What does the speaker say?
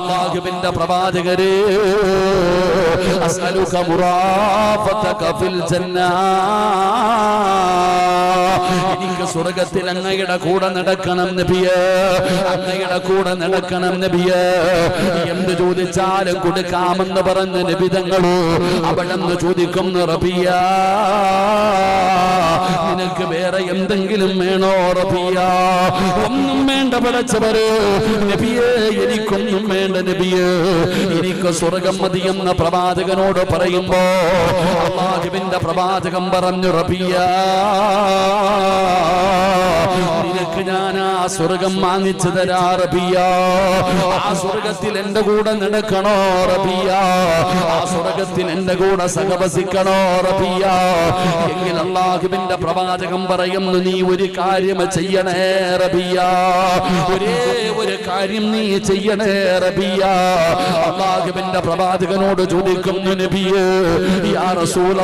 അല്ലാഹുവിന്റെ പ്രവാചകരെ അസ്അലുക മുറാഫതക ഫിൽ ജന്ന എനിക്ക് സ്വർഗ്ഗത്തിൽ അങ്ങയുടെ കൂടെ നടക്കണം നബിയേ അങ്ങയുടെ കൂടെ നടക്കണം നബിയേ എന്ത് ചോദിച്ചാലും കൊടുക്കാമെന്ന് പറഞ്ഞ നബി തങ്ങൾ അവിടെന്ന് ചോദിക്കുന്നു റബിയ നിനക്ക് വേറെ എന്തെങ്കിലും വേണോ റബിയ ഒന്നും വേണ്ട പടച്ചവരെ നബിയേ എനിക്കൊന്നും വേണ്ട നബിയേ എനിക്ക് സ്വർഗ്ഗം മതി എന്ന പ്രവാചകനോട് പറയുമ്പോ അല്ലാഹുവിന്റെ പ്രവാചകൻ പറഞ്ഞു റബിയ നിനക്ക് ഞാൻ ആ സ്വർഗം വാങ്ങിച്ചു തരാ റബിയ ആ സ്വർഗത്തിൽ എന്റെ കൂടെ നടക്കണോ റബിയ ആ സ്വർഗത്തിൽ എന്റെ കൂടെ സഹവസിക്കണോ റബിയ എങ്കിൽ അല്ലാഹുവിന്റെ പ്രവാചകൻ പറയുന്നു നീ ഒരു കാര്യം ചെയ്യണേ റബിയ ഒരേ ഒരു കാര്യം നീ ചെയ്യണേ റബിയ അല്ലാഹുവിന്റെ പ്രവാചകനോട് ചോദിക്കുന്നു നബിയേ യാ റസൂൽ